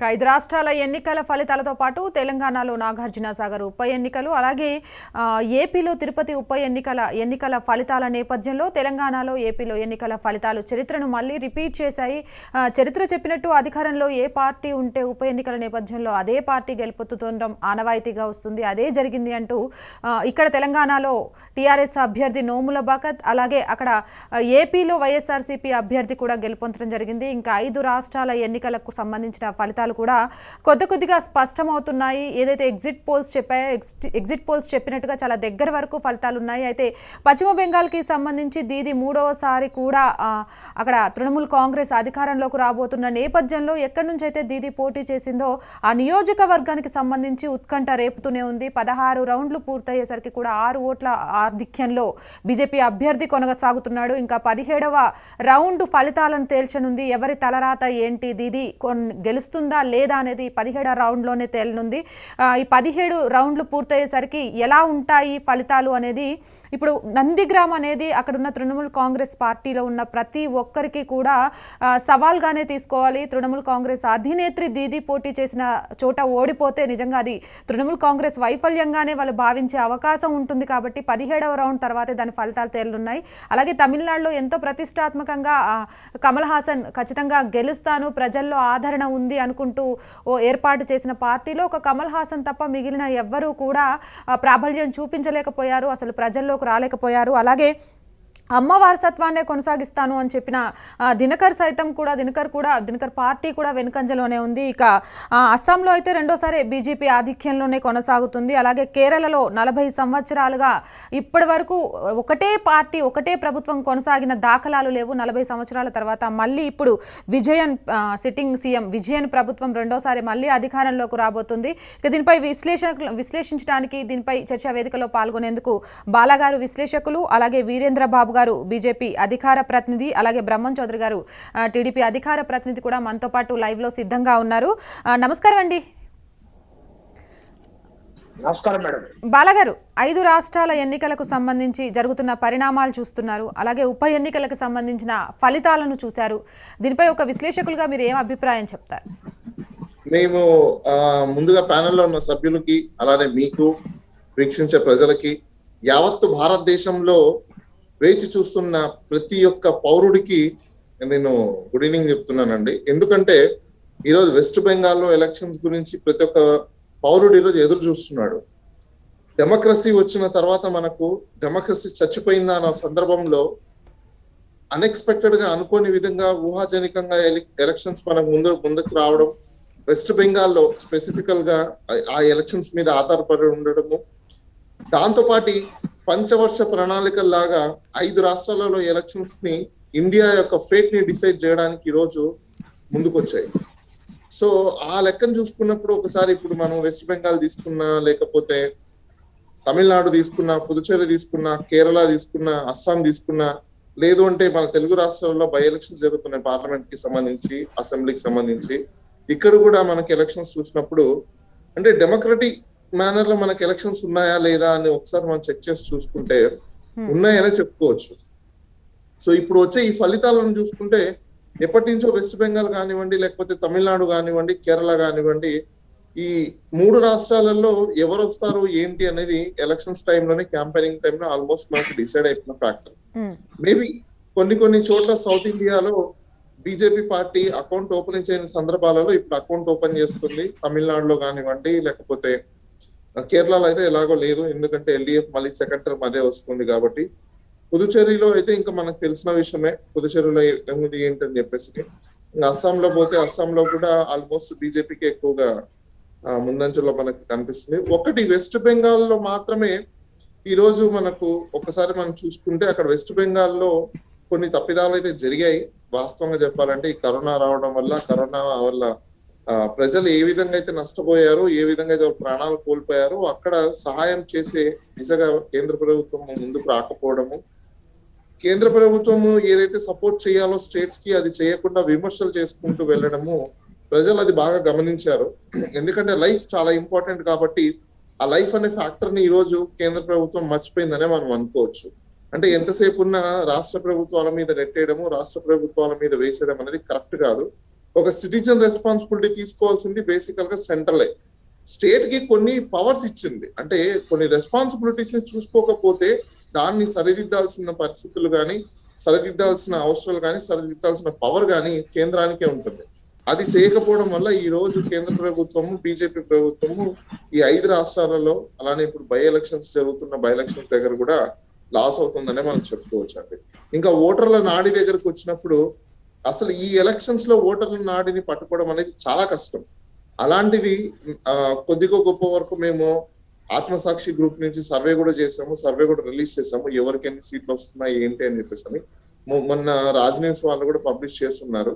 ఐదు రాష్ట్రాల ఎన్నికల ఫలితాలతో పాటు తెలంగాణలో నాగార్జునసాగర్ ఉప ఎన్నికలు అలాగే ఏపీలో తిరుపతి ఉప ఎన్నికల ఫలితాల నేపథ్యంలో తెలంగాణలో ఏపీలో ఎన్నికల ఫలితాలు చరిత్రను మళ్ళీ రిపీట్ చేశాయి. చరిత్ర చెప్పినట్టు అధికారంలో ఏ పార్టీ ఉంటే ఉప ఎన్నికల నేపథ్యంలో అదే పార్టీ గెలుపొందడం ఆనవాయితీగా వస్తుంది. అదే జరిగింది అంటూ ఇక్కడ తెలంగాణలో టీఆర్ఎస్ అభ్యర్థి నోముల బకత్ అలాగే అక్కడ ఏపీలో వైఎస్ఆర్సీపీ అభ్యర్థి కూడా గెలుపొందడం జరిగింది. ఇంకా 5 రాష్ట్రాల ఎన్నికలకు సంబంధించిన ఫలితాలు కూడా కొద్దిగా స్పష్టమవుతున్నాయి. ఏదైతే ఎగ్జిట్ పోల్స్ చెప్పాయో ఎగ్జిట్ పోల్స్ చెప్పినట్టుగా చాలా దగ్గర వరకు ఫలితాలు ఉన్నాయి. అయితే పశ్చిమ బెంగాల్కి సంబంధించి దీది మూడవసారి కూడా అక్కడ తృణమూల్ కాంగ్రెస్ అధికారంలోకి రాబోతున్న నేపథ్యంలో ఎక్కడి నుంచి అయితే దీది పోటీ చేసిందో ఆ నియోజకవర్గానికి సంబంధించి ఉత్కంఠ రేపుతూనే ఉంది. 16 రౌండ్లు పూర్తయ్యేసరికి కూడా 6 ఓట్ల ఆధిక్యంలో బీజేపీ అభ్యర్థి కొనసాగుతున్నాడు. ఇంకా 17వ రౌండ్ ఫలితాలను తేల్చనుంది. ఎవరి తలరాత ఏంటి, దీది గెలుస్తుందా లేదా అనేది 17వ రౌండ్లోనే తేలనుంది. ఈ 17 రౌండ్లు పూర్తయ్యేసరికి ఎలా ఉంటాయి ఫలితాలు అనేది ఇప్పుడు నందిగ్రామ్ అనేది అక్కడున్న తృణమూల్ కాంగ్రెస్ పార్టీలో ఉన్న ప్రతి ఒక్కరికి కూడా సవాల్గానే తీసుకోవాలి. తృణమూల్ కాంగ్రెస్ అధినేత్రి దీది పోటీ చేసిన చోట ఓడిపోతే నిజంగా అది తృణమూల్ కాంగ్రెస్ వైఫల్యంగానే వాళ్ళు భావించే అవకాశం ఉంటుంది. కాబట్టి 17వ రౌండ్ తర్వాతే దాని ఫలితాలు తేలనున్నాయి. అలాగే తమిళనాడులో ఎంతో ప్రతిష్టాత్మకంగా కమల్ హాసన్ ఖచ్చితంగా గెలుస్తాను, ప్రజల్లో ఆదరణ ఉంది అనుకుంటూ ఏర్పాటు చేసిన పార్టీలో ఒక కమల్ హాసన్ తప్ప మిగిలిన ఎవ్వరూ కూడా ప్రాబల్యం చూపించలేకపోయారు, అసలు ప్రజల్లోకి రాలేకపోయారు. అలాగే అమ్మ వారసత్వాన్నే కొనసాగిస్తాను అని చెప్పిన దినకర్ పార్టీ కూడా వెనుకంజలోనే ఉంది. ఇక అస్సాంలో అయితే రెండోసారి బీజేపీ ఆధిక్యంలోనే కొనసాగుతుంది. అలాగే కేరళలో 40 సంవత్సరాలుగా ఇప్పటి వరకు ఒకటే ప్రభుత్వం కొనసాగిన దాఖలాలు లేవు. 40 సంవత్సరాల తర్వాత మళ్ళీ ఇప్పుడు సిట్టింగ్ సీఎం విజయన్ ప్రభుత్వం రెండోసారి మళ్ళీ అధికారంలోకి రాబోతుంది. ఇక దీనిపై విశ్లేషించడానికి దీనిపై చర్చా వేదికలో పాల్గొనేందుకు బాలాగారు విశ్లేషకులు, అలాగే వీరేంద్ర బాబు గారు బీజేపీ అధికార ప్రతినిధి, అలాగే బ్రహ్మం చౌదరి గారు టీడీపీ అధికార ప్రతినిధి కూడా మనతో పాటు లైవ్ లో సిద్ధంగా ఉన్నారు. నమస్కారం అండి. నమస్కారం మేడం. బాలాగారు, 5 రాష్ట్రాల ఎన్నికలకు సంబంధించి జరుగుతున్న పరిణామాలు చూస్తున్నారు, అలాగే ఉప ఎన్నికలకు సంబంధించిన ఫలితాలను చూశారు. దీనిపై ఒక విశ్లేషకులుగా మీరు ఏం అభిప్రాయం చెప్తారు? మేము ముందుగా ప్యానెల్లో ఉన్న సభ్యులకి, అలానే మీకు వీక్షించే ప్రజలకి, యావత్తు భారతదేశంలో వేచి చూస్తున్న ప్రతి ఒక్క పౌరుడికి నేను గుడ్ ఈవినింగ్ చెప్తున్నానండి. ఎందుకంటే ఈరోజు వెస్ట్ బెంగాల్లో ఎలక్షన్స్ గురించి ప్రతి ఒక్క పౌరుడు ఈరోజు ఎదురు చూస్తున్నాడు. డెమోక్రసీ వచ్చిన తర్వాత మనకు డెమోక్రసీ చచ్చిపోయిందా అన్న సందర్భంలో అన్ఎక్స్పెక్టెడ్ గా అనుకోని విధంగా ఊహాజనికంగా ఎలక్షన్స్ మనకు ముందుకు రావడం, వెస్ట్ బెంగాల్లో స్పెసిఫికల్ గా ఆ ఎలక్షన్స్ మీద ఆధారపడి ఉండడము, దాంతోపాటు పంచవర్ష ప్రణాళికల్లాగా 5 రాష్ట్రాలలో ఎలక్షన్స్ ని ఇండియా యొక్క ఫేట్ ని డిసైడ్ చేయడానికి ఈ రోజు ముందుకొచ్చాయి. సో ఆ లెక్కను చూసుకున్నప్పుడు ఒకసారి ఇప్పుడు మనం వెస్ట్ బెంగాల్ తీసుకున్నా, లేకపోతే తమిళనాడు తీసుకున్నా, పుదుచ్చేరి తీసుకున్నా, కేరళ తీసుకున్నా, అస్సాం తీసుకున్నా, లేదు అంటే మన తెలుగు రాష్ట్రాల్లో బై ఎలక్షన్స్ జరుగుతున్నాయి పార్లమెంట్ కి సంబంధించి, అసెంబ్లీకి సంబంధించి. ఇక్కడ కూడా మనకి ఎలక్షన్స్ చూసినప్పుడు అంటే డెమోక్రటిక్ మేనర్ లో మనకి ఎలక్షన్స్ ఉన్నాయా లేదా అని ఒకసారి మనం చెక్ చేసి చూసుకుంటే ఉన్నాయనే చెప్పుకోవచ్చు. సో ఇప్పుడు వచ్చే ఈ ఫలితాలను చూసుకుంటే ఎప్పటి నుంచో వెస్ట్ బెంగాల్ కానివ్వండి, లేకపోతే తమిళనాడు కానివ్వండి, కేరళ కానివ్వండి, ఈ 3 రాష్ట్రాలలో ఎవరు వస్తారు ఏంటి అనేది ఎలక్షన్స్ టైంలోనే, క్యాంపెయినింగ్ టైంలో ఆల్మోస్ట్ మనకి డిసైడ్ అయిపోయిన ఫ్యాక్టర్. మేబీ కొన్ని చోట్ల సౌత్ ఇండియాలో బీజేపీ పార్టీ అకౌంట్ ఓపెన్ చేయని సందర్భాలలో ఇప్పుడు అకౌంట్ ఓపెన్ చేస్తుంది. తమిళనాడులో కానివ్వండి, లేకపోతే కేరళలో అయితే ఎలాగో లేదు, ఎందుకంటే ఎల్డీఎఫ్ మళ్ళీ సెకండ్ టర్మ్ అదే వస్తుంది కాబట్టి. పుదుచ్చేరిలో అయితే ఇంకా మనకు తెలిసిన విషయమే, పుదుచ్చేరిలో ఏంటని చెప్పేసి. అస్సాంలో పోతే అస్సాంలో కూడా ఆల్మోస్ట్ బీజేపీకి ఎక్కువగా ముందంజలో మనకు కనిపిస్తుంది. ఒకటి వెస్ట్ బెంగాల్లో మాత్రమే ఈ రోజు మనకు ఒకసారి మనం చూసుకుంటే అక్కడ వెస్ట్ బెంగాల్లో కొన్ని తప్పిదాలు అయితే జరిగాయి. వాస్తవంగా చెప్పాలంటే ఈ కరోనా రావడం వల్ల, కరోనా వల్ల ప్రజలు ఏ విధంగా అయితే నష్టపోయారో, ఏ విధంగా అయితే ప్రాణాలు కోల్పోయారో అక్కడ సహాయం చేసే దిశగా కేంద్ర ప్రభుత్వం ముందుకు రాకపోవడము, కేంద్ర ప్రభుత్వము ఏదైతే సపోర్ట్ చేయాలో స్టేట్స్ కి అది చేయకుండా విమర్శలు చేసుకుంటూ వెళ్ళడము ప్రజలు అది బాగా గమనించారు. ఎందుకంటే లైఫ్ చాలా ఇంపార్టెంట్ కాబట్టి ఆ లైఫ్ అనే ఫ్యాక్టర్ ని ఈ రోజు కేంద్ర ప్రభుత్వం మర్చిపోయిందనే మనం అనుకోవచ్చు. అంటే ఎంతసేపు ఉన్న రాష్ట్ర ప్రభుత్వాల మీద నెట్టేయడము, రాష్ట్ర ప్రభుత్వాల మీద వేసేయడం అనేది కరెక్ట్ కాదు. ఒక సిటిజన్ రెస్పాన్సిబిలిటీ తీసుకోవాల్సింది బేసికల్ గా సెంట్రలే. స్టేట్ కి కొన్ని పవర్స్ ఇచ్చింది, అంటే కొన్ని రెస్పాన్సిబిలిటీస్ ని చూసుకోకపోతే దాన్ని సరిదిద్దాల్సిన పరిస్థితులు కానీ, సరిదిద్దాల్సిన అవసరాలు కానీ, సరిదిద్దాల్సిన పవర్ కానీ కేంద్రానికే ఉంటుంది. అది చేయకపోవడం వల్ల ఈ రోజు కేంద్ర ప్రభుత్వము, బీజేపీ ప్రభుత్వము ఈ 5 రాష్ట్రాలలో, అలానే ఇప్పుడు బై ఎలక్షన్స్ జరుగుతున్న బై ఎలక్షన్స్ దగ్గర కూడా లాస్ అవుతుందనే మనం చెప్పుకోవచ్చు అండి. ఇంకా ఓటర్ల నాడి దగ్గరకు వచ్చినప్పుడు అసలు ఈ ఎలక్షన్స్ లో ఓటర్ల నాడిని పట్టుకోవడం అనేది చాలా కష్టం. అలాంటిది కొద్దిగా గొప్ప వరకు మేము ఆత్మసాక్షి గ్రూప్ నుంచి సర్వే కూడా చేసాము, సర్వే కూడా రిలీజ్ చేసాము, ఎవరికి ఎన్ని సీట్లు వస్తున్నాయి ఏంటి అని చెప్పేసి అని. మొన్న రాజ్ న్యూస్ వాళ్ళు కూడా పబ్లిష్ చేస్తున్నారు.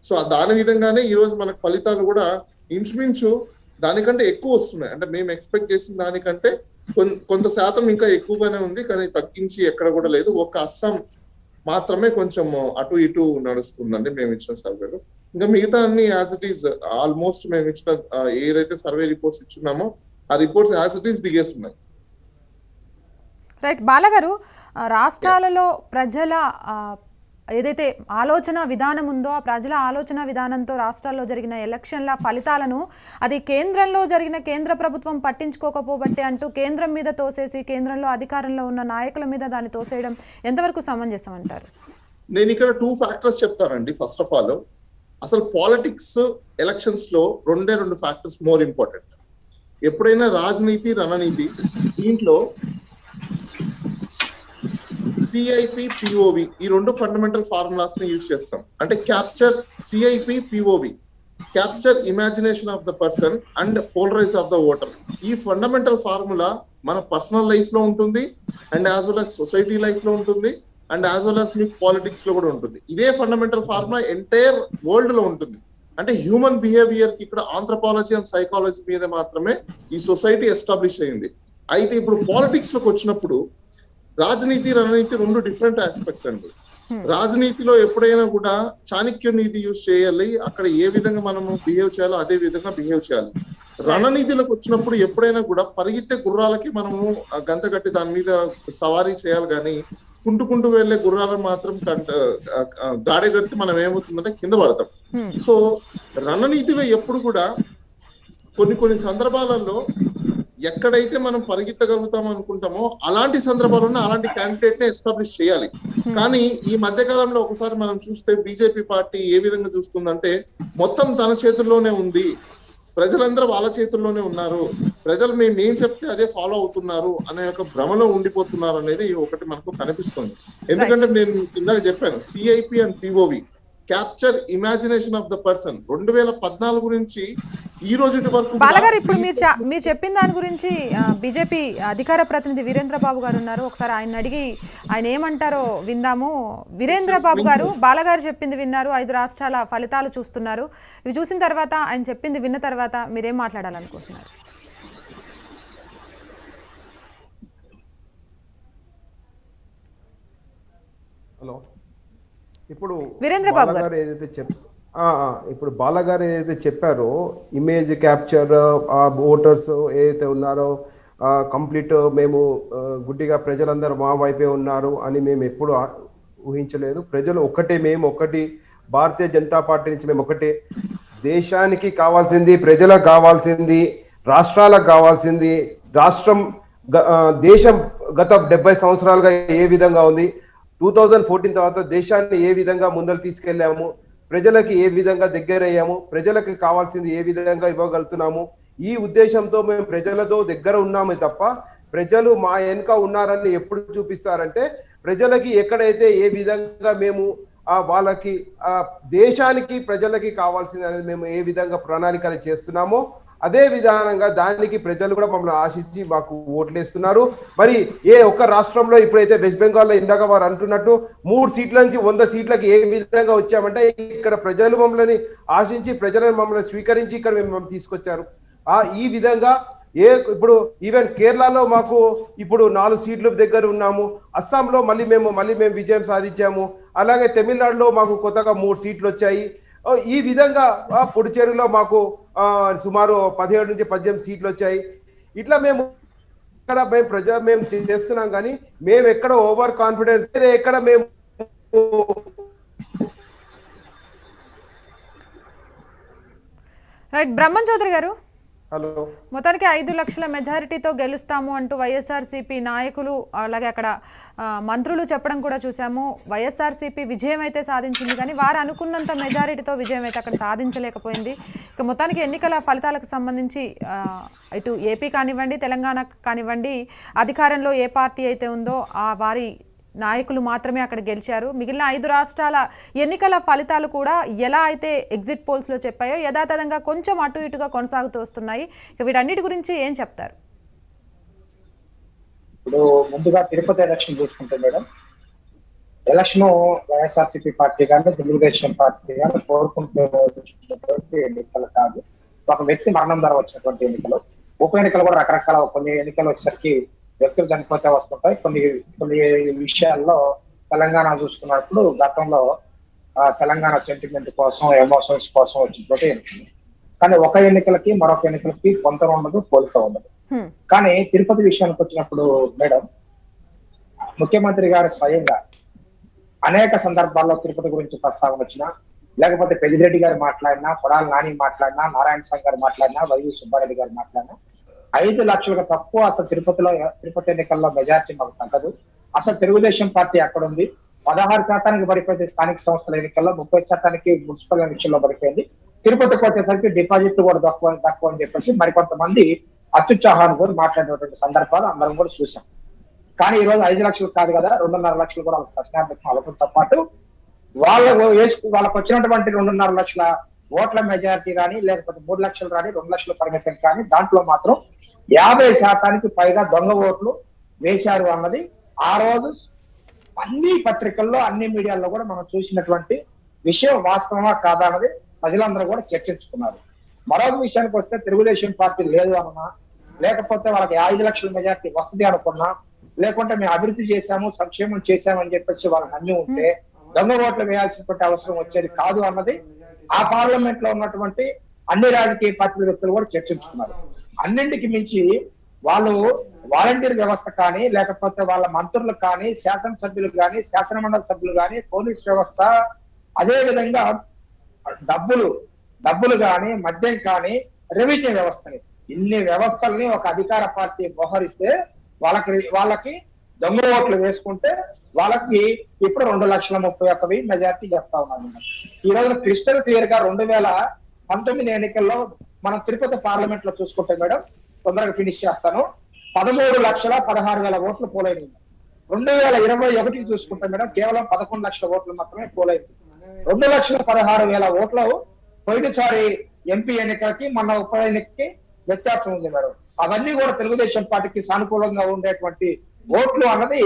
సో దాని విధంగానే ఈ రోజు మనకు ఫలితాలు కూడా ఇంచుమించు దానికంటే ఎక్కువ వస్తున్నాయి. అంటే మేము ఎక్స్పెక్ట్ చేసిన దానికంటే కొంత శాతం ఇంకా ఎక్కువగానే ఉంది, కానీ తగ్గించి ఎక్కడ కూడా లేదు. ఒక అస్సాం మాత్రమే కొంచెం అటు ఇటు నడుస్తుందండి మేము ఇచ్చిన సర్వేలో. ఇంకా మిగతా అన్ని యాజ్ ఇట్ ఈస్ ఆల్మోస్ట్ మేము ఇచ్చిన ఏదైతే సర్వే రిపోర్ట్స్ ఇచ్చున్నామో ఆ రిపోర్ట్స్ యాజ్ ఇట్ ఈస్ దిగేస్తున్నాయి. రైట్ బాలగారు, రాష్ట్రాలలో ప్రజల ఏదైతే ఆలోచన విధానం ఉందో ఆ ప్రజల ఆలోచన విధానంతో రాష్ట్రాల్లో జరిగిన ఎలక్షన్ల ఫలితాలను అది కేంద్రంలో జరిగిన కేంద్ర ప్రభుత్వం పట్టించుకోకపోబట్టే అంటూ కేంద్రం మీద తోసేసి కేంద్రంలో అధికారంలో ఉన్న నాయకుల మీద దాన్ని తోసేయడం ఎంతవరకు సమంజసం అంటారు? నేను ఇక్కడ 2 ఫ్యాక్టర్స్ చెప్తానండి. ఫస్ట్ ఆఫ్ ఆల్, అసలు పాలిటిక్స్ ఎలక్షన్స్ లో 2 ఫ్యాక్టర్స్ మోర్ ఇంపార్టెంట్. ఎప్పుడైనా రాజనీతి, రణనీతి, దీంట్లో సిఐపి, పిఓవి ఈ 2 ఫండమెంటల్ ఫార్ములాస్ ని యూజ్ చేస్తాం. అంటే capture CIP, POV, capture imagination of the person and polarise of the voter. ఈ ఫండమెంటల్ ఫార్ములా మన పర్సనల్ లైఫ్ లో ఉంటుంది, and as well as society life లో ఉంటుంది, అండ్ యాజ్ వెల్ as మీకు పాలిటిక్స్ లో కూడా ఉంటుంది. ఇదే ఫండమెంటల్ ఫార్ములా ఎంటైర్ వరల్డ్ లో ఉంటుంది. అంటే హ్యూమన్ బిహేవియర్ కి ఇక్కడ ఆంథ్రోపాలజీ అండ్ సైకాలజీ మీద మాత్రమే ఈ సొసైటీ ఎస్టాబ్లిష్ అయింది. అయితే ఇప్పుడు పాలిటిక్స్ లోకి వచ్చినప్పుడు రాజనీతి, రణనీతి 2 డిఫరెంట్ ఆస్పెక్ట్స్ అండి. రాజనీతిలో ఎప్పుడైనా కూడా చాణక్య నీతి యూజ్ చేయాలి, అక్కడ ఏ విధంగా మనము బిహేవ్ చేయాలో అదే విధంగా బిహేవ్ చేయాలి. రణనీతిలోకి వచ్చినప్పుడు ఎప్పుడైనా కూడా పరిగెత్తే గుర్రాలకి మనము గంత కట్టి దాని మీద సవారీ చేయాలి, కానీ కుంటుకుంటూ వెళ్లే గుర్రాలను మాత్రం గాడి కడితే మనం ఏమవుతుందంటే కింద పడతాం. సో రణనీతిలో ఎప్పుడు కూడా కొన్ని సందర్భాలలో ఎక్కడైతే మనం పరిగెత్తగలుగుతాం అనుకుంటామో అలాంటి సందర్భాల్లో అలాంటి క్యాండిడేట్ ని ఎస్టాబ్లిష్ చేయాలి. కానీ ఈ మధ్య కాలంలో ఒకసారి మనం చూస్తే బీజేపీ పార్టీ ఏ విధంగా చూస్తుందంటే మొత్తం తన చేతుల్లోనే ఉంది, ప్రజలందరూ వాళ్ళ చేతుల్లోనే ఉన్నారు, ప్రజలు మేము ఏం చెప్తే అదే ఫాలో అవుతున్నారు అనే ఒక భ్రమలో ఉండిపోతున్నారు అనేది ఒకటి మనకు కనిపిస్తుంది. ఎందుకంటే నేను ఇందాక చెప్పాను, CIP and POV, capture imagination of the person, 2014 నుంచి ఈ రోజు వరకు. బాలగారు, ఇప్పుడు మీరు చెప్పిన దాని గురించి బీజేపీ అధికార ప్రతినిధి వీరేంద్ర బాబు గారు ఉన్నారు, ఒకసారి ఆయన అడిగి ఆయన ఏమంటారో విందాము. వీరేంద్ర బాబు గారు, బాలగారు చెప్పింది విన్నారు, 5 రాష్ట్రాల ఫలితాలు చూస్తున్నారు. ఇవి చూసిన తర్వాత, ఆయన చెప్పింది విన్న తర్వాత మీరేం మాట్లాడాలనుకుంటున్నారు? హలో, ఇప్పుడు వీరేంద్ర బాబు గారు ఇప్పుడు బాలగారు ఏదైతే చెప్పారో, ఇమేజ్ క్యాప్చర్, ఓటర్స్ ఏదైతే ఉన్నారో కంప్లీట్ మేము గుడ్డిగా ప్రజలందరూ మా వైపే ఉన్నారు అని మేము ఎప్పుడు ఊహించలేదు. ప్రజలు మేము ఒకటి, భారతీయ జనతా పార్టీ నుంచి మేము ఒకటే. దేశానికి కావాల్సింది, ప్రజలకు కావాల్సింది, రాష్ట్రాలకు కావాల్సింది, దేశం గత 70 సంవత్సరాలుగా ఏ విధంగా ఉంది, 2014 తర్వాత దేశాన్ని ఏ విధంగా ముందరు తీసుకెళ్లాము, ప్రజలకి ఏ విధంగా దగ్గరయ్యాము, ప్రజలకు కావాల్సింది ఏ విధంగా ఇవ్వగలుగుతున్నాము, ఈ ఉద్దేశంతో మేము ప్రజలతో దగ్గర ఉన్నామే తప్ప ప్రజలు మా వెనుక ఉన్నారని ఎప్పుడు చూపిస్తారంటే, ప్రజలకి ఎక్కడైతే ఏ విధంగా మేము వాళ్ళకి దేశానికి ప్రజలకి కావాల్సింది అనేది మేము ఏ విధంగా ప్రణాళికలు చేస్తున్నామో అదే విధానంగా దానికి ప్రజలు కూడా మమ్మల్ని ఆశించి మాకు ఓట్లేస్తున్నారు. మరి ఒక్క రాష్ట్రంలో ఇప్పుడైతే వెస్ట్ బెంగాల్లో ఇందాక వారు అంటున్నట్టు 3 సీట్ల నుంచి 100 సీట్లకి ఏ విధంగా వచ్చామంటే, ఇక్కడ ప్రజలు మమ్మల్ని ఆశించి ప్రజలను మమ్మల్ని స్వీకరించి ఇక్కడ మేము తీసుకొచ్చారు. ఈ విధంగా ఇప్పుడు ఈవెన్ కేరళలో మాకు ఇప్పుడు 4 సీట్లు దగ్గర ఉన్నాము, అస్సాంలో మళ్ళీ మేము విజయం సాధించాము, అలాగే తమిళనాడులో మాకు కొత్తగా 3 సీట్లు వచ్చాయి. ఈ విధంగా పుడుచేరులో మాకు సుమారు 17 నుంచి 18 సీట్లు వచ్చాయి. ఇట్లా మేము చేస్తున్నాం, కానీ మేము ఎక్కడ ఓవర్ కాన్ఫిడెన్స్, ఎక్కడ మేము రైట్, బ్రహ్మం చౌదరి గారు, హలో. మొత్తానికి 5 లక్షల మెజారిటీతో గెలుస్తాము అంటూ వైఎస్ఆర్సీపీ నాయకులు అలాగే అక్కడ మంత్రులు చెప్పడం కూడా చూసాము. వైఎస్ఆర్సీపీ విజయం అయితే సాధించింది, కానీ వారు అనుకున్నంత మెజారిటీతో విజయం అయితే అక్కడ సాధించలేకపోయింది. ఇక మొత్తానికి ఎన్నికల ఫలితాలకు సంబంధించి ఇటు ఏపీ కానివ్వండి, తెలంగాణ కానివ్వండి, అధికారంలో ఏ పార్టీ అయితే ఉందో ఆ వారి నాయకులు మాత్రమే అక్కడ గెలిచారు. మిగిలిన 5 రాష్ట్రాల ఎన్నికల ఫలితాలు కూడా ఎలా అయితే ఎగ్జిట్ పోల్స్లో చెప్పాయో యథాతథంగా కొంచెం అటు ఇటుగా కొనసాగుతూ వస్తున్నాయి. ఇక వీటన్నిటి గురించి ఏం చెప్తారు? ఇప్పుడు ముందుగా తిరుపతి ఎలక్షన్ చూసుకుంటే మేడం, ఎలక్షన్ వైఎస్ఆర్సీపీ పార్టీ కానీ తెలుగుదేశం పార్టీ కానీ కోరుకుంటున్నటువంటి ఎన్నికలు కాదు. ఒక వ్యక్తి మరణం ద్వారా వచ్చినటువంటి ఎన్నికలు. ఉప ఎన్నికలు కూడా రకరకాల కొన్ని ఎన్నికలు వచ్చేసరికి వ్యక్తులు చనిపోతే వస్తుంటాయి. కొన్ని విషయాల్లో తెలంగాణ చూసుకున్నప్పుడు గతంలో తెలంగాణ సెంటిమెంట్ కోసం, ఎమోషన్స్ కోసం వచ్చినటువంటి ఎన్నికలు. కానీ ఒక ఎన్నికలకి మరొక ఎన్నికలకి పొంతన ఉండదు, పోలిక ఉండదు. కానీ తిరుపతి విషయానికి వచ్చినప్పుడు మేడం, ముఖ్యమంత్రి గారు స్వయంగా అనేక సందర్భాల్లో తిరుపతి గురించి ప్రస్తావన వచ్చినా, లేకపోతే పెద్దిరెడ్డి గారు మాట్లాడినా, కొడాలి నాని మాట్లాడినా, నారాయణ స్వామి గారు మాట్లాడినా, వైవి సుబ్బారెడ్డి గారు మాట్లాడినా 5 లక్షలకు తక్కువ అసలు తిరుపతి ఎన్నికల్లో మెజారిటీ మాకు తగ్గదు. అసలు తెలుగుదేశం పార్టీ అక్కడ ఉంది. 16% పడిపోయింది స్థానిక సంస్థల ఎన్నికల్లో, 30% మున్సిపల్ ఎన్నికల్లో పడిపోయింది. తిరుపతికి వచ్చేసరికి డిపాజిట్ కూడా తక్కువ అని చెప్పేసి మరికొంతమంది అత్యుత్సాహాన్ని కూడా మాట్లాడినటువంటి సందర్భాలు అందరం కూడా చూసాం. కానీ ఈ రోజు 5 లక్షలు కాదు కదా, 2.5 లక్షలు కూడా ప్రశ్నార్థకం అవడంతో పాటు వాళ్ళకు వచ్చినటువంటి 2.5 లక్షల ఓట్ల మెజారిటీ కానీ, లేకపోతే 3 లక్షలు కానీ, 2 లక్షల పరిమితం కానీ, దాంట్లో మాత్రం 50% పైగా దొంగ ఓట్లు వేశారు అన్నది ఆ రోజు అన్ని పత్రికల్లో, అన్ని మీడియాల్లో కూడా మనం చూసినటువంటి విషయం వాస్తవమా కాదా అన్నది ప్రజలందరూ కూడా చర్చించుకున్నారు. మరొక విషయానికి వస్తే తెలుగుదేశం పార్టీ లేదు అన్నా, లేకపోతే వాళ్ళకి 5 లక్షల మెజారిటీ వస్తుంది అనుకున్నా, లేకుంటే మేము అభివృద్ధి చేశాము, సంక్షేమం చేశామని చెప్పేసి వాళ్ళకి అన్ని ఉంటే దొంగ ఓట్లు వేయాల్సినటువంటి అవసరం వచ్చేది కాదు అన్నది ఆ పార్లమెంట్ లో ఉన్నటువంటి అన్ని రాజకీయ పార్టీల వ్యక్తులు కూడా చర్చించుకున్నారు. అన్నింటికి మించి వాళ్ళు వాలంటీర్ వ్యవస్థ కానీ, లేకపోతే వాళ్ళ మంత్రులు కానీ, శాసనసభ్యులు కానీ, శాసనమండలి సభ్యులు కానీ, పోలీస్ వ్యవస్థ, అదే విధంగా డబ్బులు కానీ, మద్యం కానీ, రెవెన్యూ వ్యవస్థని, ఇన్ని వ్యవస్థల్ని ఒక అధికార పార్టీ మోహరిస్తే వాళ్ళకి దొంగ ఓట్లు వేసుకుంటే వాళ్ళకి ఇప్పుడు 2,31,100 మెజార్టీ చెప్తా ఉన్నాను. ఈ రోజు క్రిస్టల్ క్లియర్ గా 2019 ఎన్నికల్లో మనం తిరుపతి పార్లమెంట్ లో చూసుకుంటే మేడం, తొందరగా ఫినిష్ చేస్తాను, 13,16,000 ఓట్లు పోలైనవి. 2021 చూసుకుంటే మేడం కేవలం 11 లక్షల ఓట్లు మాత్రమే పోలైంది. 2,16,000 ఓట్లు పోయినసారి ఎంపీ ఎన్నికలకి మొన్న ఉప ఎన్నికకి వ్యత్యాసం ఉంది మేడం. అవన్నీ కూడా తెలుగుదేశం పార్టీకి సానుకూలంగా ఉండేటువంటి ఓట్లు అన్నది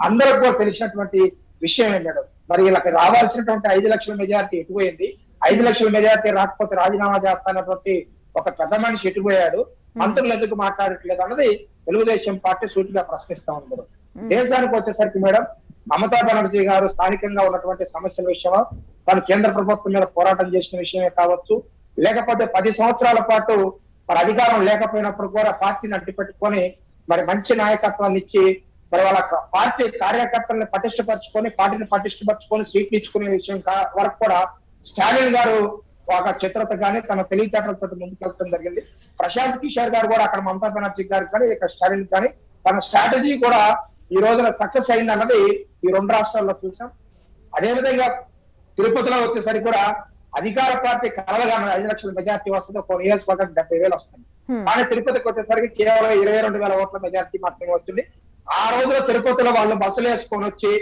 అందరికి కూడా తెలిసినటువంటి విషయమే మేడం. మరి వీళ్ళకి రావాల్సినటువంటి 5 లక్షల మెజారిటీ ఎటుపోయింది, 5 లక్షల మెజారిటీ రాకపోతే రాజీనామా చేస్తానటువంటి ఒక పెద్ద మనిషి ఎటుపోయాడు, మంత్రులు ఎందుకు మాట్లాడట్లేదు అన్నది తెలుగుదేశం పార్టీ సూటిగా ప్రశ్నిస్తా ఉంది మేడం. దేశానికి వచ్చేసరికి మేడం, మమతా బెనర్జీ గారు స్థానికంగా ఉన్నటువంటి సమస్యల విషయమో, తను కేంద్ర ప్రభుత్వం మీద పోరాటం చేసిన విషయమే కావచ్చు, లేకపోతే 10 సంవత్సరాల పాటు మరి అధికారం లేకపోయినప్పుడు కూడా పార్టీని అడ్డుపెట్టుకొని మరి మంచి నాయకత్వాన్ని ఇచ్చి మరి వాళ్ళ పార్టీ కార్యకర్తల్ని పార్టీని పటిష్టపరచుకొని సీట్లు ఇచ్చుకునే విషయం వరకు కూడా స్టాలిన్ గారు ఒక చిత్రత కానీ తన తెలివితేటలతో ముందుకెళ్ళడం జరిగింది. ప్రశాంత్ కిషోర్ గారు కూడా అక్కడ మమతా బెనర్జీ గారు కానీ ఇక్కడ స్టాలిన్ కానీ తన స్ట్రాటజీ కూడా ఈ రోజున సక్సెస్ అయింది అన్నది ఈ 2 రాష్ట్రాల్లో చూసాం. అదేవిధంగా తిరుపతిలో వచ్చేసరికి కూడా అధికార పార్టీ కలలుగా 5 లక్షల మెజార్టీ వస్తుంది, ఒక నియోజకవర్గం 70,000 వస్తుంది. కానీ తిరుపతికి వచ్చేసరికి కేవలం 22,000 ఓట్ల మెజార్టీ మాత్రమే వచ్చింది. ఆ రోజులో తిరుపతిలో వాళ్ళు బస్సులు వేసుకొని వచ్చి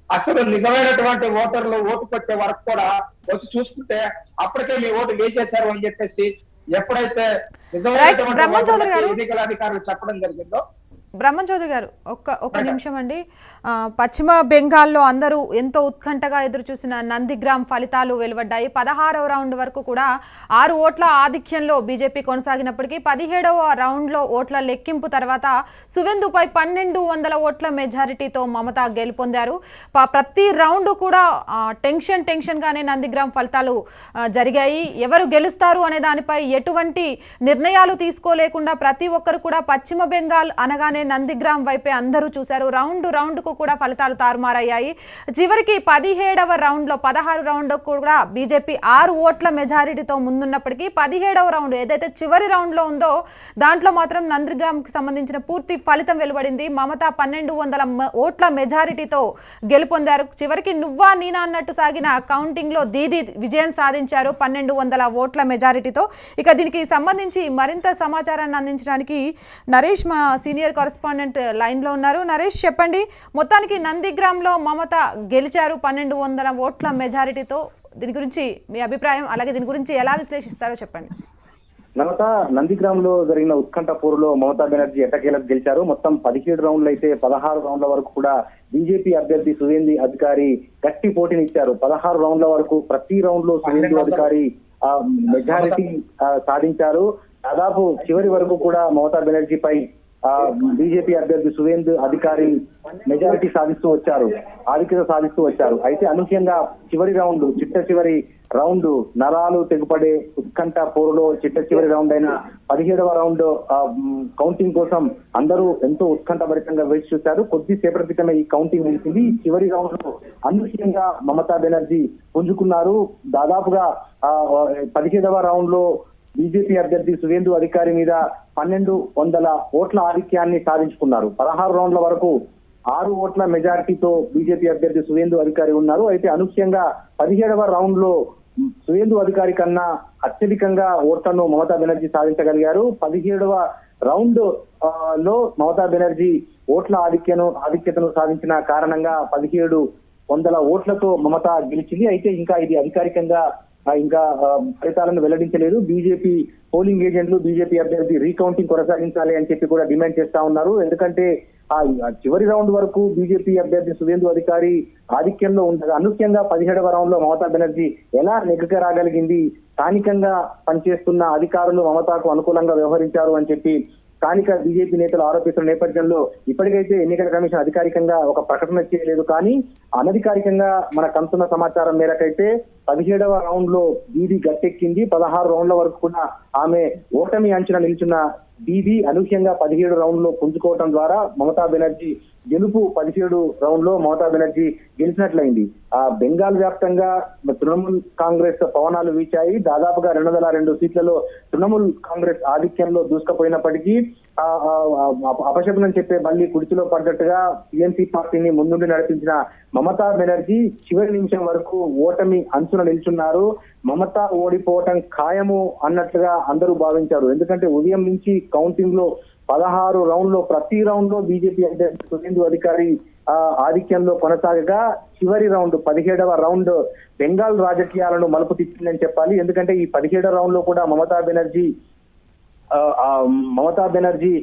అసలు నిజమైనటువంటి ఓటర్లు ఓటు పెట్టే వరకు కూడా వచ్చి చూసుకుంటే అప్పటికే మీ ఓటు వేసేశారు అని చెప్పేసి ఎప్పుడైతే నిజమైనటువంటి ఎన్నికల అధికారులు చెప్పడం జరిగిందో. బ్రహ్మం చౌదరి గారు, ఒక్క నిమిషం అండి. పశ్చిమ బెంగాల్లో అందరూ ఎంతో ఉత్కంఠగా ఎదురు చూసిన నందిగ్రామ్ ఫలితాలు వెలువడ్డాయి. 16వ రౌండ్ వరకు కూడా 6 ఓట్ల ఆధిక్యంలో బీజేపీ కొనసాగినప్పటికీ 17వ రౌండ్లో ఓట్ల లెక్కింపు తర్వాత సువెందుపై 1,200 ఓట్ల మెజారిటీతో మమత గెలుపొందారు. ప్రతి రౌండ్ కూడా టెన్షన్ గానే నందిగ్రామ్ ఫలితాలు జరిగాయి. ఎవరు గెలుస్తారు అనే దానిపై ఎటువంటి నిర్ణయాలు తీసుకోలేకుండా ప్రతి ఒక్కరు కూడా పశ్చిమ బెంగాల్ అనగానే నందిగ్రామ్ వైపే అందరూ చూశారు. రౌండ్ కు కూడా ఫలితాలు తారుమారయ్యాయి. చివరికి 17వ రౌండ్లో 16 రౌండ్ కూడా బీజేపీ 6 ఓట్ల మెజారిటీతో ముందున్నప్పటికీ 17వ రౌండ్ ఏదైతే చివరి రౌండ్లో ఉందో దాంట్లో మాత్రం నందిగ్రామ్కి సంబంధించిన పూర్తి ఫలితం వెలువడింది. మమత 1200 ఓట్ల మెజారిటీతో గెలుపొందారు. చివరికి నువ్వా నీనా అన్నట్టు సాగిన కౌంటింగ్లో దీదీ విజయం సాధించారు 1200 ఓట్ల మెజారిటీతో. ఇక దీనికి సంబంధించి మరింత సమాచారాన్ని అందించడానికి నరేష్ మా సీనియర్ కరెస్పాండెంట్ లైన్లో ఉన్నారు. నరేష్, చెప్పండి, మొత్తానికి నందిగ్రామ్లో మమత గెలిచారు 1200 ఓట్ల మెజారిటీతో. దీని గురించి మీ అభిప్రాయం, అలాగే దీని గురించి ఎలా విశ్లేషిస్తారో చెప్పండి. మమత నందిగ్రామ్ లో జరిగిన ఉత్కంఠ పోరులో మమతా బెనర్జీ ఎట్టకేలకు గెలిచారు. మొత్తం 17 రౌండ్లు అయితే 16 రౌండ్ల వరకు కూడా బీజేపీ అభ్యర్థి సువేందు అధికారి గట్టి పోటీనిచ్చారు. 16 రౌండ్ల వరకు ప్రతి రౌండ్ లో సువేందు అధికారి మెజారిటీ సాధించారు. దాదాపు చివరి వరకు కూడా మమతా బెనర్జీపై బీజేపీ అభ్యర్థి సువేందు అధికారి మెజారిటీ ఆధిక్యత సాధిస్తూ వచ్చారు. అయితే అనూహ్యంగా చివరి రౌండ్ చివరి రౌండ్ నరాలు తెగుపడే ఉత్కంఠ పోరులో చివరి రౌండ్ అయిన 17వ రౌండ్ కౌంటింగ్ కోసం అందరూ ఎంతో ఉత్కంఠభరితంగా వేచి చూశారు. కొద్దిసేపటి క్రితమే ఈ కౌంటింగ్ ముగిసింది. చివరి రౌండ్ లో అనూహ్యంగా మమతా బెనర్జీ పుంజుకున్నారు. దాదాపుగా 17వ రౌండ్ లో బీజేపీ అభ్యర్థి సువేందు అధికారి మీద 1200 ఓట్ల ఆధిక్యాన్ని సాధించుకున్నారు. 16 రౌండ్ల వరకు 6 ఓట్ల మెజారిటీతో బీజేపీ అభ్యర్థి సువేందు అధికారి ఉన్నారు. అయితే అనూహ్యంగా 17వ రౌండ్ లో సువేందు అధికారి కన్నా అత్యధికంగా ఓట్లను మమతా బెనర్జీ సాధించగలిగారు. 17వ రౌండ్ లో మమతా బెనర్జీ ఓట్ల ఆధిక్యతను సాధించిన కారణంగా 1700 ఓట్లతో మమత గెలిచింది. అయితే ఇంకా ఇది అధికారికంగా ఇంకా ఫలితాలను వెల్లడించలేదు. బీజేపీ పోలింగ్ ఏజెంట్లు బీజేపీ అభ్యర్థి రీకౌంటింగ్ కొనసాగించాలి అని చెప్పి కూడా డిమాండ్ చేస్తా ఉన్నారు. ఎందుకంటే ఆ చివరి రౌండ్ వరకు బీజేపీ అభ్యర్థి సువేందు అధికారి ఆధిక్యంలో ఉండగా అనూహ్యంగా 17వ రౌండ్ లో మమతా బెనర్జీ ఎలా నెగ్గుకు రాగలిగింది, స్థానికంగా పనిచేస్తున్న అధికారులు మమతాకు అనుకూలంగా వ్యవహరించారు అని చెప్పి స్థానిక బీజేపీ నేతలు ఆరోపిస్తున్న నేపథ్యంలో ఇప్పటికైతే ఎన్నికల కమిషన్ అధికారికంగా ఒక ప్రకటన చేయలేదు. కానీ అనధికారికంగా మనకు అందుతున్న సమాచారం మేరకైతే 17వ రౌండ్ లో దీదీ గట్టెక్కింది. 16 రౌండ్ల వరకు కూడా ఆమె ఓటమి అంచున నిల్చున్న దీదీ అనూహ్యంగా 17 రౌండ్ లో పుంజుకోవడం ద్వారా మమతా బెనర్జీ గెలుపు 17 రౌండ్ లో మమతా బెనర్జీ గెలిచినట్లయింది. బెంగాల్ వ్యాప్తంగా తృణమూల్ కాంగ్రెస్ పవనాలు వీచాయి. దాదాపుగా 202 సీట్లలో తృణమూల్ కాంగ్రెస్ ఆధిక్యంలో దూసుకుపోయినప్పటికీ అపశకునం చెప్పే మళ్ళీ కుడిచిలో పడ్డట్టుగా టీఎంసీ పార్టీని ముందుండి నడిపించిన మమతా బెనర్జీ చివరి నిమిషం వరకు ఓటమి అంచున నిల్చున్నారు. మమత ఓడిపోవటం ఖాయము అన్నట్లుగా అందరూ భావించారు. ఎందుకంటే ఉదయం నుంచి కౌంటింగ్ లో 16 రౌండ్లో ప్రతి రౌండ్ లో బీజేపీ అభ్యర్థి సువేందు అధికారి ఆధిక్యంలో కొనసాగగా చివరి రౌండ్ 17వ రౌండ్ బెంగాల్ రాజకీయాలను మలుపు తిప్పిందని చెప్పాలి. ఎందుకంటే ఈ 17వ రౌండ్ లో కూడా మమతా బెనర్జీ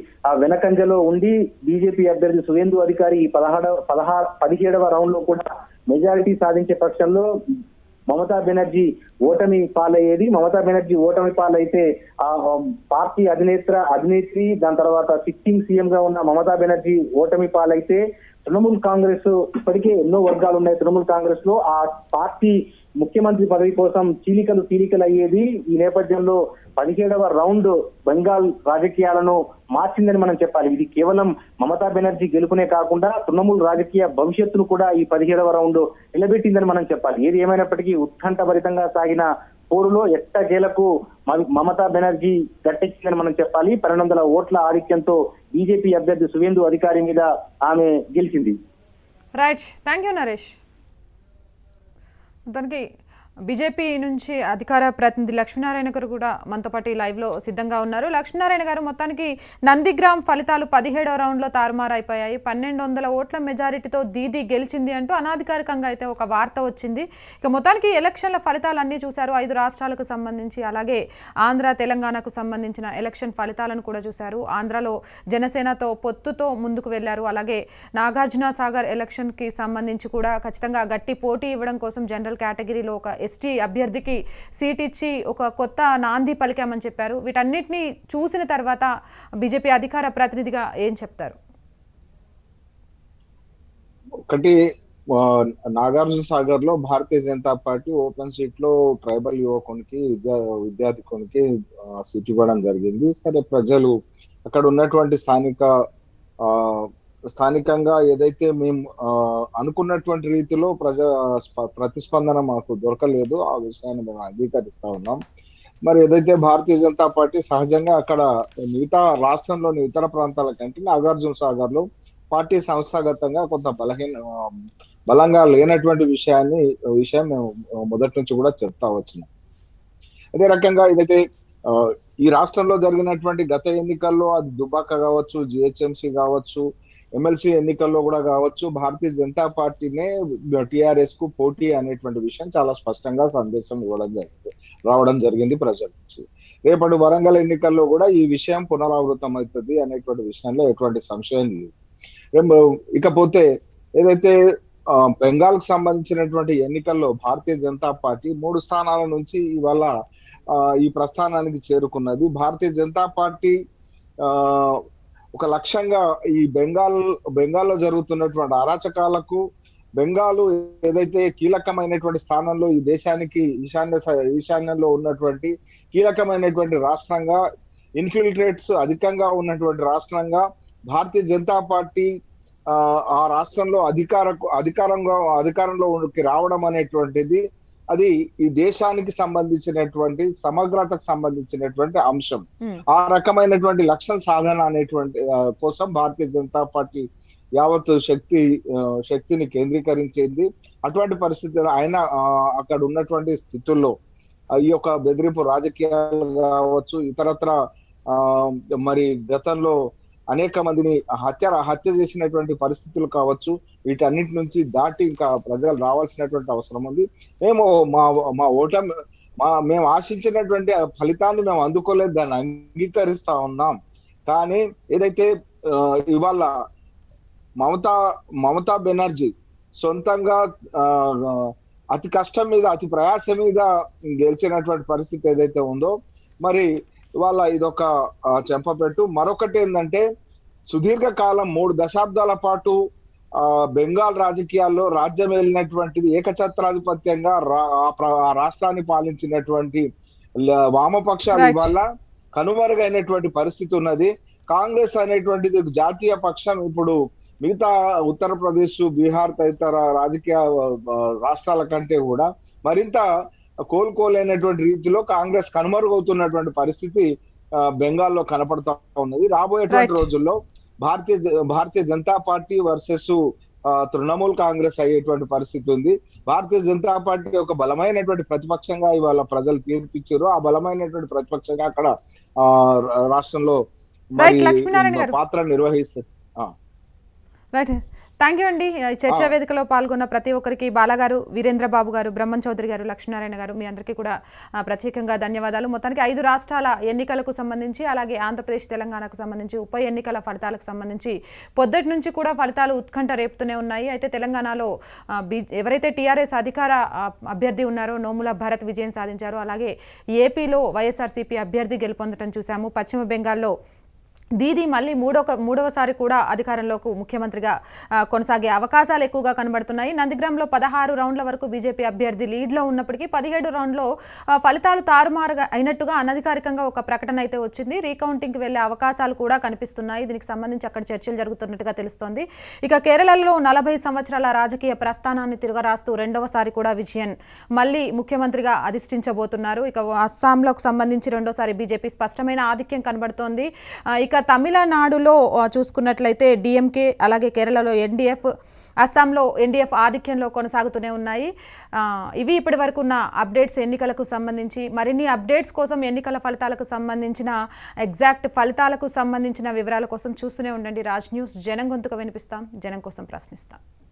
వెనకంజలో ఉండి బీజేపీ అభ్యర్థి సువేందు అధికారి 17వ రౌండ్ లో కూడా మెజారిటీ సాధించే పక్షంలో మమతా బెనర్జీ ఓటమి పాలయ్యేది. మమతా బెనర్జీ ఓటమి పాలైతే ఆ పార్టీ అధినేత్రి దాని తర్వాత సిట్టింగ్ సీఎం గా ఉన్న మమతా బెనర్జీ ఓటమి పాలైతే తృణమూల్ కాంగ్రెస్ ఇప్పటికే ఎన్నో వర్గాలు ఉన్నాయి. తృణమూల్ కాంగ్రెస్ లో ఆ పార్టీ ముఖ్యమంత్రి పదవి కోసం చీలికలు అయ్యేది. ఈ నేపథ్యంలో 17వ రౌండ్ బెంగాల్ రాజకీయాలను మార్చిందని మనం చెప్పాలి. ఇది కేవలం మమతా బెనర్జీ గెలుపునే కాకుండా తృణమూల్ రాజకీయ భవిష్యత్తును కూడా ఈ 17వ రౌండ్ నిలబెట్టిందని మనం చెప్పాలి. ఏది ఏమైనప్పటికీ ఉత్కంఠభరితంగా సాగిన పోరులో ఎట్టకేలకు మమతా బెనర్జీ గట్టెక్కిందని మనం చెప్పాలి. 1200 ఓట్ల ఆధిక్యంతో బీజేపీ అభ్యర్థి సువేందు అధికారి మీద ఆమె గెలిచింది. Right, thank you Naresh. దానికి బీజేపీ నుంచి అధికార ప్రతినిధి లక్ష్మీనారాయణ గారు కూడా మనతో పాటు లైవ్లో సిద్ధంగా ఉన్నారు. లక్ష్మీనారాయణ గారు, మొత్తానికి నందిగ్రామ్ ఫలితాలు 17వ రౌండ్లో తారుమారైపోయాయి. 1200 ఓట్ల మెజారిటీతో దీదీ గెలిచింది అంటూ అనాధికారికంగా అయితే ఒక వార్త వచ్చింది. ఇక మొత్తానికి ఎలక్షన్ల ఫలితాలు అన్నీ చూశారు. 5 రాష్ట్రాలకు సంబంధించి, అలాగే ఆంధ్ర తెలంగాణకు సంబంధించిన ఎలక్షన్ ఫలితాలను కూడా చూశారు. ఆంధ్రలో జనసేనతో పొత్తుతో ముందుకు వెళ్లారు. అలాగే నాగార్జున సాగర్ ఎలక్షన్కి సంబంధించి కూడా ఖచ్చితంగా గట్టి పోటీ ఇవ్వడం కోసం జనరల్ కేటగిరీలో ఒక ఎస్టీ అభ్యర్థికి సీట్ ఇచ్చి ఒక కొత్త నాంది పలికామని చెప్పారు. వీటన్నిటిని చూసిన తర్వాత బీజేపీ అధికార ప్రతినిధిగా ఏం చెప్తారు? ఒకటి, నాగార్జున సాగర్ లో Bharatiya Janata party open seat లో ట్రైబల్ యువకునికి విద్యార్థికునికి సీట్ ఇవ్వడం జరిగింది. సరే, ప్రజలు అక్కడ ఉన్నటువంటి స్థానిక స్థానికంగా ఏదైతే మేము అనుకున్నటువంటి రీతిలో ప్రతిస్పందన మాకు దొరకలేదు. ఆ విషయాన్ని మేము అంగీకరిస్తా ఉన్నాం. మరి ఏదైతే భారతీయ జనతా పార్టీ సహజంగా అక్కడ మిగతా రాష్ట్రంలోని ఇతర ప్రాంతాల కంటే నాగార్జున సాగర్ లో పార్టీ సంస్థాగతంగా కొంత బలంగా లేనటువంటి విషయం మేము మొదటి నుంచి కూడా చెప్తా వచ్చినాం. అదే రకంగా ఏదైతే ఈ రాష్ట్రంలో జరిగినటువంటి గత ఎన్నికల్లో అది దుబ్బాక కావచ్చు, జిహెచ్ఎంసీ కావచ్చు, ఎమ్మెల్సీ ఎన్నికల్లో కూడా కావచ్చు, భారతీయ జనతా పార్టీనే టిఆర్ఎస్ కు పోటీ అనేటువంటి విషయం చాలా స్పష్టంగా సందేశం రావడం జరిగింది ప్రజల నుంచి. రేపటి వరంగల్ ఎన్నికల్లో కూడా ఈ విషయం పునరావృతం అవుతుంది అనేటువంటి విషయంలో ఎటువంటి సంశయం లేదు. ఇకపోతే ఏదైతే బెంగాల్ కు సంబంధించినటువంటి ఎన్నికల్లో భారతీయ జనతా పార్టీ 3 స్థానాల నుంచి ఇవాళ ఈ ప్రస్థానానికి చేరుకున్నది. భారతీయ జనతా పార్టీ ఒక లక్ష్యంగా ఈ బెంగాల్లో జరుగుతున్నటువంటి అరాచకాలకు బెంగాల్ ఏదైతే కీలకమైనటువంటి స్థానంలో ఈ దేశానికి ఈశాన్యంలో ఉన్నటువంటి కీలకమైనటువంటి రాష్ట్రంగా, ఇన్ఫిల్ట్రేట్స్ అధికంగా ఉన్నటువంటి రాష్ట్రంగా భారతీయ జనతా పార్టీ ఆ రాష్ట్రంలో అధికారంలో రావడం అనేటువంటిది అది ఈ దేశానికి సంబంధించినటువంటి సమగ్రతకు సంబంధించినటువంటి అంశం. ఆ రకమైనటువంటి లక్ష్యం సాధన అనేటువంటి కోసం భారతీయ జనతా పార్టీ యావత్ శక్తిని కేంద్రీకరించింది. అటువంటి పరిస్థితుల్లో ఆయన అక్కడ ఉన్నటువంటి స్థితుల్లో ఈ యొక్క బెదిరింపు రాజకీయాలు కావచ్చు, ఇతరత్ర మరి గతంలో అనేక మందిని హత్య చేసినటువంటి పరిస్థితులు కావచ్చు, వీటన్నిటి నుంచి దాటి ఇంకా ప్రజలు రావాల్సినటువంటి అవసరం ఉంది. మేము మేము ఆశించినటువంటి ఫలితాన్ని మేము అందుకోలేదు, దాన్ని అంగీకరిస్తా ఉన్నాం. కానీ ఏదైతే ఇవాళ మమతా బెనర్జీ సొంతంగా అతి కష్టం మీద, అతి ప్రయాస మీద గెలిచినటువంటి పరిస్థితి ఏదైతే ఉందో, మరి ఇవాళ ఇదొక చెంపపెట్టు. మరొకటి ఏంటంటే సుదీర్ఘకాలం 3 దశాబ్దాల పాటు బెంగాల్ రాజకీయాల్లో రాజ్యం వెళ్ళినటువంటిది ఏకఛత్రాధిపత్యంగా ఆ రాష్ట్రాన్ని పాలించినటువంటి వామపక్షాలు ఇవాళ కనుమరుగైనటువంటి పరిస్థితి ఉన్నది. కాంగ్రెస్ అనేటువంటిది జాతీయ పక్షం ఇప్పుడు మిగతా ఉత్తరప్రదేశ్, బీహార్ తదితర రాజకీయ రాష్ట్రాల కంటే కూడా మరింత కోలుకోలేనటువంటి రీతిలో కాంగ్రెస్ కనుమరుగవుతున్నటువంటి పరిస్థితి బెంగాల్లో కనపడతా ఉన్నది. రాబోయేటువంటి రోజుల్లో భారతీయ జనతా పార్టీ వర్సెస్ తృణమూల్ కాంగ్రెస్ అయ్యేటువంటి పరిస్థితి ఉంది. భారతీయ జనతా పార్టీ ఒక బలమైనటువంటి ప్రతిపక్షంగా ఇవాళ ప్రజలు తీర్పిచ్చారు. ఆ బలమైనటువంటి ప్రతిపక్షంగా అక్కడ రాష్ట్రంలో పాత్ర నిర్వహిస్తారు. రైట్, థ్యాంక్ యూ అండి. చర్చా వేదికలో పాల్గొన్న ప్రతి ఒక్కరికి బాలగారు, వీరేంద్ర బాబు గారు, బ్రహ్మం చౌదరి గారు, లక్ష్మీనారాయణ గారు, మీ అందరికీ కూడా ప్రత్యేకంగా ధన్యవాదాలు. మొత్తానికి 5 రాష్ట్రాల ఎన్నికలకు సంబంధించి, అలాగే ఆంధ్రప్రదేశ్, తెలంగాణకు సంబంధించి ఉప ఎన్నికల ఫలితాలకు సంబంధించి పొద్దుటి నుంచి కూడా ఫలితాలు ఉత్కంఠ రేపుతూనే ఉన్నాయి. అయితే తెలంగాణలో ఎవరైతే టీఆర్ఎస్ అధికార అభ్యర్థి ఉన్నారో నోముల భరత్ విజయం సాధించారో, అలాగే ఏపీలో వైఎస్ఆర్సీపీ అభ్యర్థి గెలుపొందడం చూసాము. పశ్చిమ బెంగాల్లో దీదీ మళ్ళీ మూడవసారి కూడా అధికారంలోకి ముఖ్యమంత్రిగా కొనసాగే అవకాశాలు ఎక్కువగా కనబడుతున్నాయి. నందిగ్రామ్లో 16 రౌండ్ల వరకు బీజేపీ అభ్యర్థి లీడ్లో ఉన్నప్పటికీ 17 రౌండ్లో ఫలితాలు తారుమారుగా అయినట్టుగా అనధికారికంగా ఒక ప్రకటన అయితే వచ్చింది. రీకౌంటింగ్కి వెళ్లే అవకాశాలు కూడా కనిపిస్తున్నాయి. దీనికి సంబంధించి అక్కడ చర్చలు జరుగుతున్నట్టుగా తెలుస్తోంది. ఇక కేరళలో 40 సంవత్సరాల రాజకీయ ప్రస్థానాన్ని తిరగరాస్తూ రెండవసారి కూడా విజయన్ మళ్ళీ ముఖ్యమంత్రిగా అధిష్ఠించబోతున్నారు. ఇక అస్సాంలోకి సంబంధించి రెండోసారి బీజేపీ స్పష్టమైన ఆధిక్యం కనబడుతోంది. ఇక తమిళనాడులో చూసుకున్నట్లయితే డిఎంకే, అలాగే కేరళలో ఎన్డీఎఫ్, అస్సాంలో ఎన్డీఎఫ్ ఆధిక్యంలో కొనసాగుతూనే ఉన్నాయి. ఇవి ఇప్పటి వరకు ఉన్న అప్డేట్స్ ఎన్నికలకు సంబంధించి. మరిన్ని అప్డేట్స్ కోసం, ఎన్నికల ఫలితాలకు సంబంధించిన ఎగ్జాక్ట్ ఫలితాలకు సంబంధించిన వివరాల కోసం చూస్తూనే ఉండండి రాజ్ న్యూస్. జనం గొంతుగా వినిపిస్తాం, జనం కోసం ప్రశ్నిస్తాం.